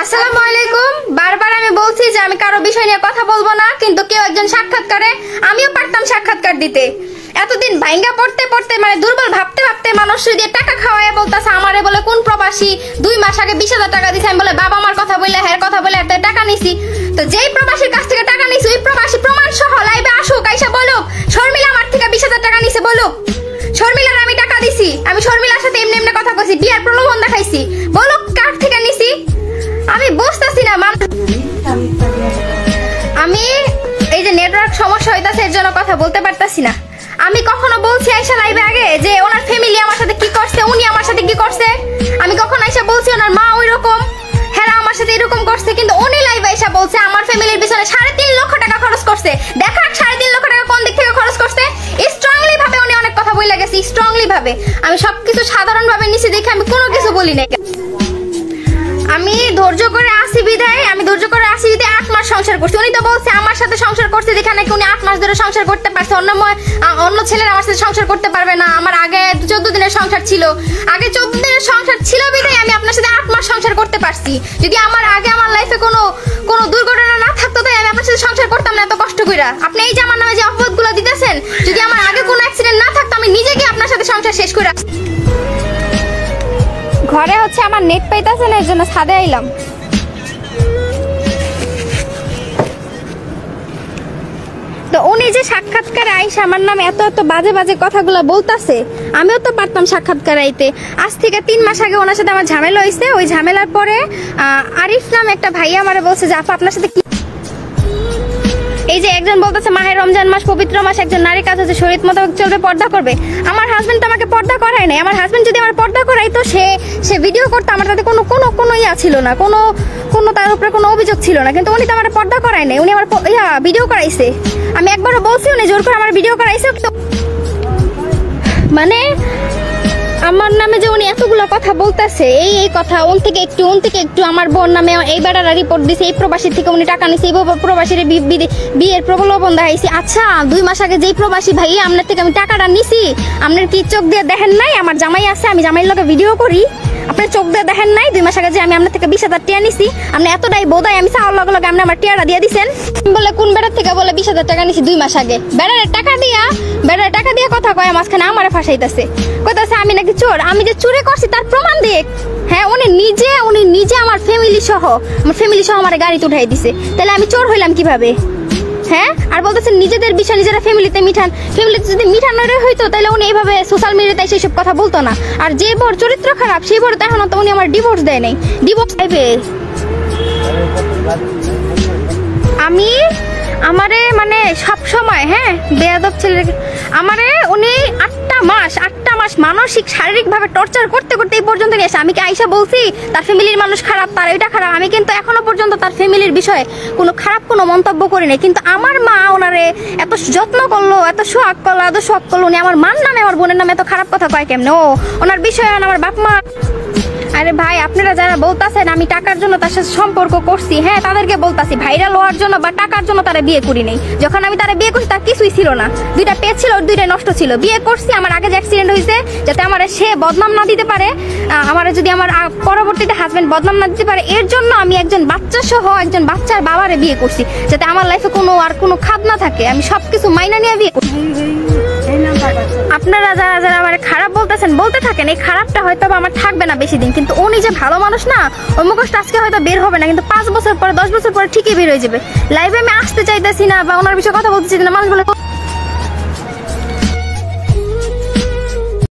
আসসালামু আলাইকুম। বারবার আমি বলছি যে আমি কারো বিষয় নিয়ে কথা বলবো না, কিন্তু কেউ একজন সাক্ষাৎকারে আমিও পারতাম সাক্ষাৎকার দিতে। এতদিন ভাঙ্গা পড়তে পড়তে মানে দুর্বল ভাবতে ভাবতে মানুষ দিয়ে টাকা খাওয়ায় বলতেছে আমারে বলে কোন প্রবাসী 2 মাস আগে 20,000 টাকা দিছে। আমি বলে বাবা আমার কথা বললে হ্যাঁ কথা বলে এত টাকা নিছি। তো যেই প্রবাসীর কাছ থেকে টাকা নিছি ওই প্রবাসী প্রমাণ সহ লাইভে আসুক, আইসা বলুক শর্মিলা আমার থেকে 20,000 টাকা নিছে, বলুক শর্মিলার আমি টাকা দিছি, আমি শর্মিলার সাথে এমনি এমনি কথা কইছি, বিয়ার প্রলোভন দেখাইছি, বলুক কার থেকে নিছি। আমি বুঝতাছি না আমি এই যে নেটওয়ার্ক সমস্যা হইতাছে এর জন্য কথা বলতে পারতাছি না। আমি কখনো বলছি আয়শা লাইভে আগে যে ওনার ফ্যামিলি আমার সাথে কি করছে, উনি আমার সাথে কি করছে? আমি কখন আয়শা বলছি ওনার মা ওইরকম, হ্যাঁ আমার সাথে এরকম করছে? কিন্তু উনি লাইভে আয়শা বলছে আমার ফ্যামিলির পিছনে 3.5 লক্ষ টাকা খরচ করছে। দেখাক 3.5 লক্ষ টাকা কোন দিক থেকে খরচ করছে। স্ট্রংলি ভাবে উনি অনেক কথা বলে গেছে, স্ট্রংলি ভাবে। আমি সবকিছু সাধারণ ভাবে নিচে দেখে আমি কোনো কিছু বলি নাই। আমি ধৈর্য করে আসি বিদায়, 8 মাস সংসার করছি। উনি তো বলছে আমার সাথে সংসার করছে যেখানে উনি 8 মাস ধরে সংসার করতে পারছে, অন্য ছেলেরা আমার সাথে সংসার করতে পারবে না। আমার আগে 14 দিনের সংসার ছিল, বিদায় আমি আপনার সাথে 8 মাস সংসার করতে পারছি। যদি আমার আগে আমার লাইফে কোনো দুর্ঘটনা না থাকতো তাই আমি আপনার সাথে সংসার করতাম না এত কষ্ট কইরা। আপনি এই যে আমার নামে যে অপবাদগুলো দিতেছেন, যদি আমার আগে কোনো অ্যাক্সিডেন্ট না থাকতো আমি নিজে গিয়ে আপনার সাথে সংসার শেষ করে। ঘরে হচ্ছে আমার নেট পাইতাছে না, এর জন্য ছাদে আইলাম। তো উনি যে সাক্ষাৎকারে আইসা আমার নামে এত এত বাজে বাজে কথাগুলো বলতাছে, আমিও তো পারতাম সাক্ষাৎকার আইতে। আজ থেকে 3 মাস আগে ওনার সাথে আমার ঝামেলা হয়েছে। ওই ঝামেলার পরে আরিফ নামে একটা ভাইয়া আমারে বলছে যে আপা আপনার সাথে কি, এই যে একজন বলতেছে মাহে রমজান মাস পবিত্র মাস, একজন নারীর কাছে যে শরীয়ত মোতাবেক চলবে, পর্দা করবে। আমার হাজবেন্ড তো আমাকে পর্দা করায় নাই। আমার হাজবেন্ড যদি আমার পর্দা করাইতো সে ভিডিও করতো, আমার তাতে কোনো ইয়া ছিল না, কোনো তার উপরে কোনো অভিযোগ ছিল না। কিন্তু উনি তো আমার পর্দা করায় নাই, উনি আমার ভিডিও করাইছে। আমি একবারও বলছি উনি জোর করে আমার ভিডিও করাইছে। মানে আমার নামে যে উনি এতগুলো কথা বলতেছে, এই কথা উন থেকে একটু আমার বোন নামে এই বেড়ারা রিপোর্ট দিছে, এই প্রবাসী থেকে উনি টাকা নিছে, এই প্রবাসীর বিয়ের প্রলোভন দেখাইছি। আচ্ছা 2 মাস আগে যেই প্রবাসী ভাই আপনার থেকে আমি টাকাটা নিছি, আপনার কি চোখ দিয়ে দেখেন নাই? আমার জামাই আছে, আমি জামাইয়ের লগে ভিডিও করি, আপনার চোখ দিয়ে দেখেন নাই? 2 মাস আগে যে আমি আপনার থেকে 20,000 টাকা নিছি, আপনি এতটাই বোধাই আমি চাওয়ার লগে লগে আপনি আমার টিয়াটা দিয়ে দিছেন। বলে কোন বেড়ার থেকে বলে 20,000 টাকা নিছি 2 মাস আগে। বেড়ারে টাকা দিয়া কথা কয় মাঝখানে আমারে ফাঁসাইতেছে, কইতাছে আমি নাকি চোর। আমি যে চুরি করছি তার প্রমাণ দিয়ে, হ্যাঁ উনি নিজে আমার ফ্যামিলি সহ আমার গাড়িতে উঠাই দিছে। তাহলে আমি চোর হইলাম কিভাবে? হ্যাঁ, আর বলতেছে নিজেদের বিষয় নিজেরা ফ্যামিলিতে যদি মিঠানোরে হইতো তাহলে উনি এইভাবে সোশ্যাল মিডিয়াতে এসে সব কথা বলতো না। আর যে বড় চরিত্র খারাপ সেই বড় তো এখনো তো উনি আমার ডিভোর্স দেয় নাই। ডিভোর্স চাইবে আমারে মানে সব সময়, হ্যাঁ বেয়াদব ছেলে আমারে উনি 8টা মাস মানসিক শারীরিক ভাবে টর্চার করতে এই পর্যন্ত নিয়ে আসে। আমি কি আইসা বলছি তার ফ্যামিলির মানুষ খারাপ, তার এটা খারাপ? আমি কিন্তু এখনো পর্যন্ত তার ফ্যামিলির বিষয়ে কোনো মন্তব্য করি নাই। কিন্তু আমার মা ওনারে এত যত্ন করলো, এত সোহাগ করলো, উনি আমার মার নামে আমার বোনের নামে এত খারাপ কথা কয় কেমনে? ওনার বিষয়ে আমার বাপ মা। আরে ভাই আপনারা যারা বলতাছেন আমি টাকার জন্য তার সাথে সম্পর্ক করছি, হ্যাঁ তাদেরকে বলতাছি ভাইরাল হওয়ার জন্য বা টাকার জন্য তারা বিয়ে করি নাই। যখন আমি তারা বিয়ে করছি তার কিছুই ছিল না, 2টা পেজ ছিল, 2টাই নষ্ট ছিল। বিয়ে করছি আমার আগে যে অ্যাক্সিডেন্ট হয়েছে যাতে আমার সে বদনাম না দিতে পারে, আমার যদি আমার পরবর্তীতে হাজবেন্ড বদনাম না দিতে পারে, এর জন্য আমি একজন বাচ্চা সহ একজন বাচ্চার বাবারে বিয়ে করছি, যাতে আমার লাইফে কোনো খাদ না থাকে। আমি সবকিছু মাইনা নিয়ে বিয়ে করছি। আপনারা যারা আমার খারাপ বলতেছেন বলতে থাকেন, এই খারাপটা হয়তো আমার থাকবে না বেশি দিন, কিন্তু উনি যে ভালো মানুষ না, ওই মুখোশটা আজকে হয়তো বের হবে না, কিন্তু 5 বছর পরে 10 বছর পরে ঠিকই বের হয়ে যাবে। লাইভে আমি আসতে চাইতেছি না বা ওনার বিষয়ে কথা বলতেছি না, মানুষ বলে